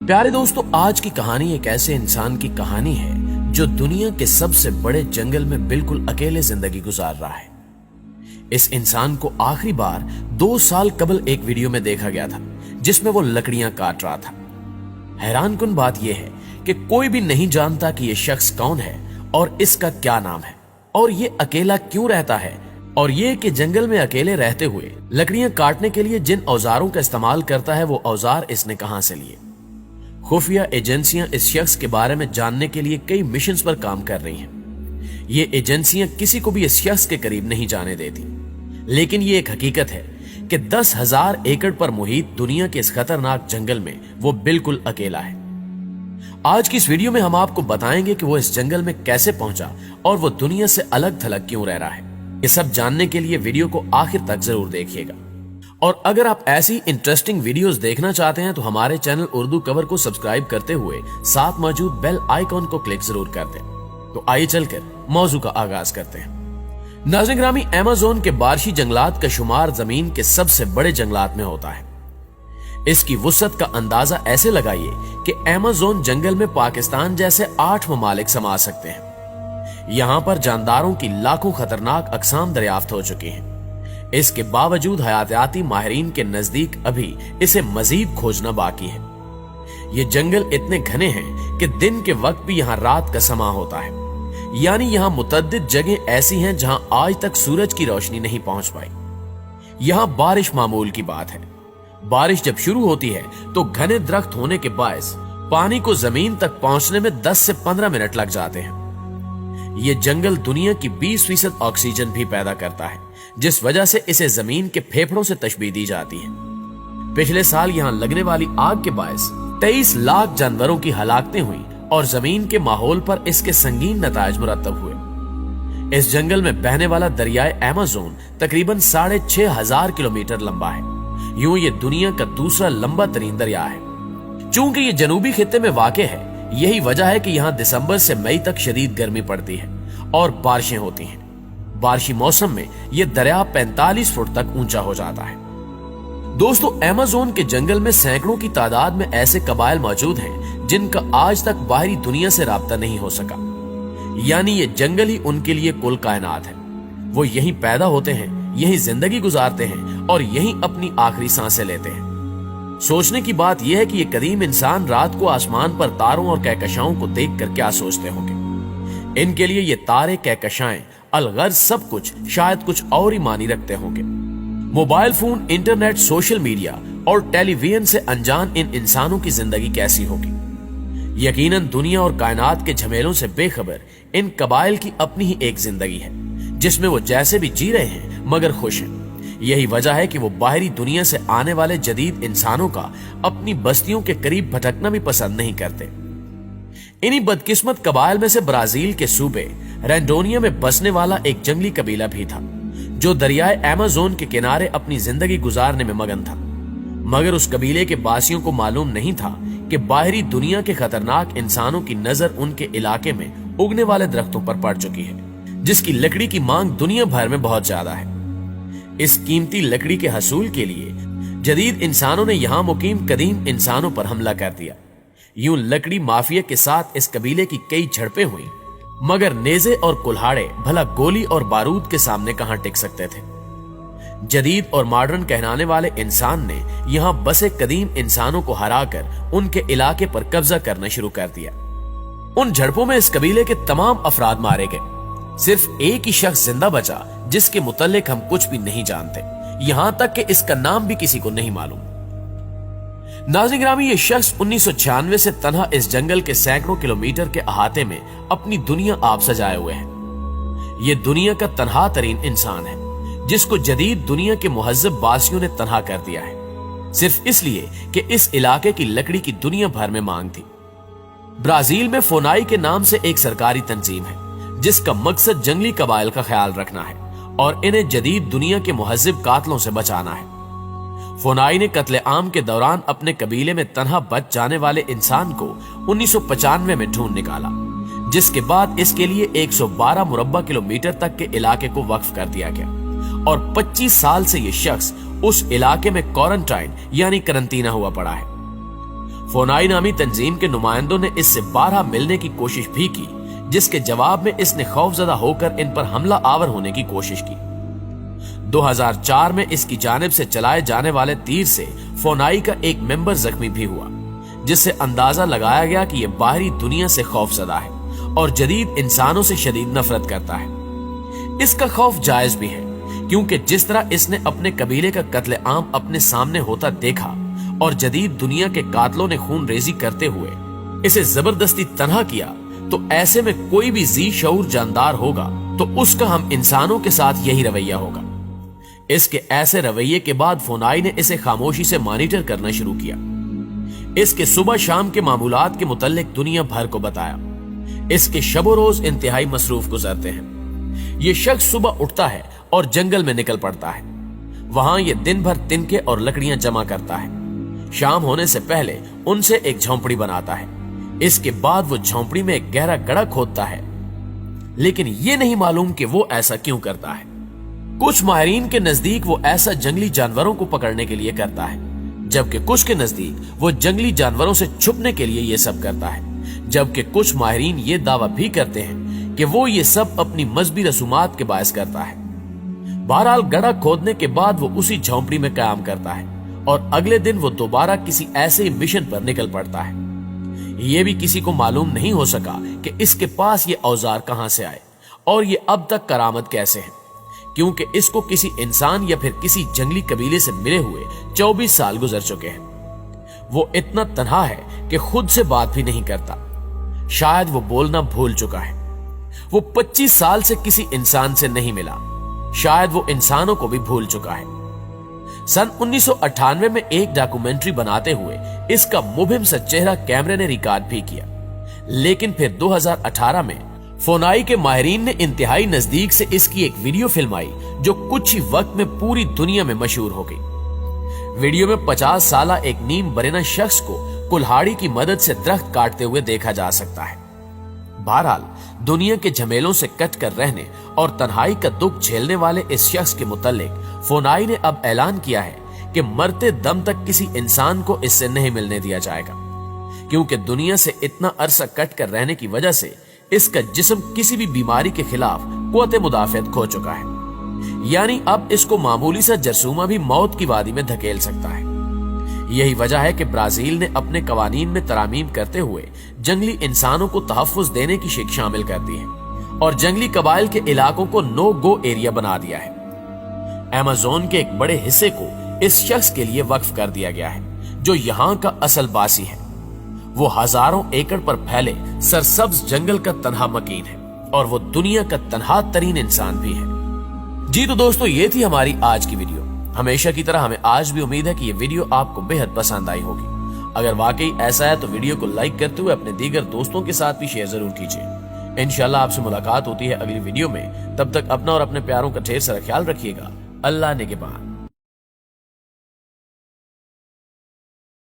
प्यारे दोस्तों, आज की कहानी एक ऐसे इंसान की कहानी है जो दुनिया के सबसे बड़े जंगल में बिल्कुल अकेले जिंदगी गुजार रहा है। इस इंसान को आखिरी बार 2 साल कबल एक वीडियो में देखा गया था जिसमें वो लकड़ियां काट रहा था। हैरानकुन बात यह है कि कोई भी नहीं जानता कि यह शख्स कौन है और इसका क्या नाम है और ये अकेला क्यों रहता है, और ये कि जंगल में अकेले रहते हुए लकड़ियां काटने के लिए जिन औजारों का इस्तेमाल करता है वो औजार इसने कहां से लिए। खुफिया एजेंसियां इस शख्स के बारे में जानने के लिए कई मिशंस पर काम कर रही हैं। ये एजेंसियां किसी को भी इस शख्स के करीब नहीं जाने देती, लेकिन ये एक हकीकत है कि 10,000 एकड़ पर मुहित दुनिया के इस खतरनाक जंगल में वो बिल्कुल अकेला है। आज की इस वीडियो में हम आपको बताएंगे कि वो इस जंगल में कैसे पहुंचा और वो दुनिया से अलग थलग क्यों रह रहा है। ये सब जानने के लिए वीडियो को आखिर तक जरूर देखिएगा। और अगर आप ऐसी इंटरेस्टिंग वीडियोस देखना चाहते हैं तो हमारे चैनल उर्दू कवर को सब्सक्राइब करते हुए साथ मौजूद बेल आइकॉन को क्लिक जरूर कर दें। तो आइए चलकर मौजू का आगाज करते हैं। नाज़रीन ग्रामी, अमेज़न के बारशी जंगलात का शुमार जमीन के सबसे बड़े जंगलात में होता है। इसकी वुसअत का अंदाजा ऐसे लगाइए कि अमेज़न जंगल में पाकिस्तान जैसे 8 ममालिक समा सकते हैं। यहाँ पर जानदारों की लाखों खतरनाक अकसाम दरियाफ्त हो चुकी हैं। इसके बावजूद हयातियाती माहिरीन के नजदीक अभी इसे मजीद खोजना बाकी है। ये जंगल इतने घने हैं कि दिन के वक्त भी यहाँ रात का समा होता है, यानी यहाँ मुतअद्दिद जगह ऐसी हैं जहाँ आज तक सूरज की रोशनी नहीं पहुंच पाई। यहाँ बारिश मामूल की बात है। बारिश जब शुरू होती है तो घने दरख्त होने के बायस पानी को जमीन तक पहुंचने में 10 से 15 मिनट लग जाते हैं। ये जंगल दुनिया की 20% ऑक्सीजन भी पैदा करता है, जिस वजह से इसे जमीन के फेफड़ों से तशबीह दी जाती है। पिछले साल यहाँ लगने वाली आग के बायस 23 लाख जानवरों की हलाकतें हुई और जमीन के माहौल पर इसके संगीन नतायज मुरतब हुए। इस जंगल में बहने वाला दरियाए अमेज़न तकरीबन 6,500 किलोमीटर लंबा है। यूं ये दुनिया का दूसरा लंबा तरीन दरिया है। चूंकि ये जनूबी खित्ते में वाक़ है, यही वजह है कि यहाँ दिसंबर से मई तक शदीद गर्मी पड़ती है और बारिशें होती हैं। बारिशी मौसम में यह दरिया 45 फुट तक ऊंचा हो जाता है। दोस्तों, अमेज़न के जंगल में सैकड़ों की तादाद में ऐसे कबाइल मौजूद हैं जिनका आज तक बाहरी दुनिया से राब्ता नहीं हो सका, यानी ये जंगल ही उनके लिए कुल कायनात है। वो यहीं पैदा होते हैं, यहीं जिंदगी गुजारते हैं और यहीं अपनी आखिरी सांसें लेते हैं। सोचने की बात यह है कि ये कदीम इंसान रात को आसमान पर तारों और कहकशाओं को देखकर क्या सोचते होंगे। इनके लिए ये तारे, कहकशाएं, अलगर्ज सब कुछ शायद कुछ और ही मानी रखते होंगे। Mobile phone, internet, social media और टेलीविजन से अनजान इन इंसानों की जिंदगी कैसी होगी। यकीनन दुनिया और कायनात के झमेलों से बेखबर इन कबाइल की अपनी ही एक जिंदगी है, जिसमें वो जैसे भी जी रहे हैं मगर खुश हैं। यही वजह है कि वो बाहरी दुनिया से आने वाले जदीद इंसानों का अपनी बस्तियों के करीब भटकना भी पसंद नहीं करते। इन्हीं बदकिस्मत कबाइल में से ब्राजील के सूबे रैंडोनिया में बसने वाला एक जंगली कबीला भी था, जो दरियाए अमेज़न के किनारे अपनी जिंदगी गुजारने में मगन था। मगर उस कबीले के बासियों को मालूम नहीं था कि बाहरी दुनिया के खतरनाक इंसानों की नजर उनके इलाके में उगने वाले दरख्तों पर पड़ चुकी है, जिसकी लकड़ी की मांग दुनिया भर में बहुत ज्यादा है। इस कीमती लकड़ी के हसूल के लिए जदीद इंसानों ने यहाँ मुकीम कदीम इंसानों पर हमला कर दिया। यूं लकड़ी माफिया के साथ इस कबीले की कई झड़पें हुई, मगर नेजे और कुल्हाड़े भला गोली और बारूद के सामने कहां टिक सकते थे। जदीद और मॉडर्न कहलाने वाले इंसान ने यहां बसे कदीम इंसानों को हराकर उनके इलाके पर कब्जा करना शुरू कर दिया। उन झड़पों में इस कबीले के तमाम अफराद मारे गए। सिर्फ एक ही शख्स जिंदा बचा, जिसके मुतल्लिक हम कुछ भी नहीं जानते, यहां तक कि इसका नाम भी किसी को नहीं मालूम। नाज़रीन ग्रामी, ये शख्स 1996 से तन्हा इस जंगल के सैकड़ों किलोमीटर के अहाते में अपनी दुनिया आप सजाए हुए है। ये दुनिया का तन्हा तरीन इंसान है, जिसको जदीद दुनिया के मुहज्जब बासियों ने तन्हा कर दिया है, सिर्फ इसलिए कि इस इलाके की लकड़ी की दुनिया भर में मांग थी। ब्राजील में फोनाई के नाम से एक सरकारी तंजीम है, जिसका मकसद जंगली कबाइल का ख्याल रखना है और इन्हें जदीद दुनिया के मुहज्जिब कातलों से बचाना है। फोनाई ने कत्ले आम के दौरान अपने कबीले में तन्हा बच जाने वाले इंसान को 1995 में ढूंढ निकाला, जिसके बाद इसके लिए 112 मुरब्बा किलोमीटर तक के इलाके को वक्फ कर दिया गया और 25 साल से यह शख्स उस इलाके में क्वारंटाइन यानी करंटीना हुआ पड़ा है। फोनाई नामी तंजीम के नुमाइंदों ने इससे 12 मिलने की कोशिश भी की, जिसके जवाब में इसने खौफजदा होकर इन पर हमला आवर होने की कोशिश की। 2004 में इसकी जानिब से चलाए जाने वाले तीर से फोनाई का एक मेंबर जख्मी भी हुआ, जिससे अंदाजा लगाया गया कि यह बाहरी दुनिया से खौफजदा है और जदीद इंसानों से शदीद नफरत करता है। इसका खौफ जायज भी है, क्योंकि जिस तरह इसने अपने कबीले का कत्ले आम अपने सामने होता देखा और जदीद दुनिया के कातलों ने खून रेजी करते हुए इसे जबरदस्ती तन्हा किया, तो ऐसे में कोई भी जी शऊर जानदार होगा तो उसका हम इंसानों के साथ यही रवैया होगा। इसके ऐसे रवैये के बाद फोनाई ने इसे खामोशी से मॉनिटर करना शुरू किया। इसके सुबह शाम के मामूलात के मुतल्लिक दुनिया भर को बताया। इसके शबो रोज इंतहाई मसरूफ गुजरते हैं। ये शख्स सुबह उठता है और जंगल में निकल पड़ता है। वहां ये दिन भर तिनके और लकड़ियां जमा करता है। शाम होने से पहले उनसे एक झोंपड़ी बनाता है। इसके बाद वो झोंपड़ी में एक गहरा गड्ढा खोदता है, लेकिन ये नहीं मालूम कि वो ऐसा क्यों करता है। कुछ माहिरीन के नजदीक वो ऐसा जंगली जानवरों को पकड़ने के लिए करता है, जबकि कुछ के नजदीक वो जंगली जानवरों से छुपने के लिए ये सब करता है। जबकि कुछ माहिरीन ये दावा भी करते हैं कि वो ये सब अपनी मजहबी रसूमात के बायस करता है। बहरहाल गड्ढा खोदने के बाद वो उसी झोंपड़ी में कायम करता है और अगले दिन वो दोबारा किसी ऐसे मिशन पर निकल पड़ता है। ये भी किसी को मालूम नहीं हो सका कि इसके पास ये औजार कहां से आए और ये अब तक करामत कैसे है, क्योंकि इसको किसी इंसान या फिर किसी जंगली कबीले से मिले हुए 24 साल गुजर चुके हैं। वो इतना तन्हा है कि खुद से बात भी नहीं करता। शायद वो बोलना भूल चुका है। वो 25 साल से किसी इंसान से नहीं मिला। शायद वो इंसानों को भी भूल चुका है। सन 1998 में एक डॉक्यूमेंट्री बनाते हुए इसका मुबहिम सा चेहरा कैमरे ने रिकॉर्ड भी किया, लेकिन फिर 2018 में फोनाई के माहिरीन ने इंतहाई नजदीक से इसकी एक वीडियो फिल्म आई, जो कुछ ही वक्त में पूरी दुनिया में मशहूर हो गई। वीडियो में 50 साल एक नीम बरेना शख्स को कुल्हाड़ी की मदद से दरख्त काटते हुए देखा जा सकता है। बहरहाल दुनिया के झमेलों से कट कर रहने और तन्हाई का दुख झेलने वाले इस शख्स के मुतालिक फोनाई ने अब ऐलान किया है कि मरते दम तक किसी इंसान को इससे नहीं मिलने दिया जाएगा, क्योंकि दुनिया से इतना अरसा कट कर रहने की वजह से इसका जिस्म किसी भी बीमारी के खिलाफ कुव्वत मुदाफियत खो चुका है। यानी अब इसको मामूली सा जरसूमा भी मौत की वादी में धकेल सकता है। यही वजह है कि ब्राजील ने अपने कवानीन में तरामीम करते हुए जंगली इंसानों को तहफ्फुज देने की शिक शामिल कर दी है और जंगली कबाइल के इलाकों को नो गो एरिया बना दिया है। अमेज़न के एक बड़े हिस्से को इस शख्स के लिए वक्फ कर दिया गया है, जो यहाँ का असल बासी है। वो हजारों एकड़ पर फैले सरसब्ज जंगल का तन्हा मकीन है और वो दुनिया का तन्हा तरीन इंसान भी है। जी तो दोस्तों, ये थी हमारी आज की वीडियो। हमेशा की तरह हमें आज भी उम्मीद है कि ये वीडियो आपको बेहद पसंद आई होगी। अगर वाकई ऐसा है तो वीडियो को लाइक करते हुए अपने दीगर दोस्तों के साथ भी शेयर जरूर कीजिए। इंशाल्लाह आपसे मुलाकात होती है अगली वीडियो में। तब तक अपना और अपने प्यारों का ढेर सारा ख्याल रखिएगा। अल्लाह निगहबान।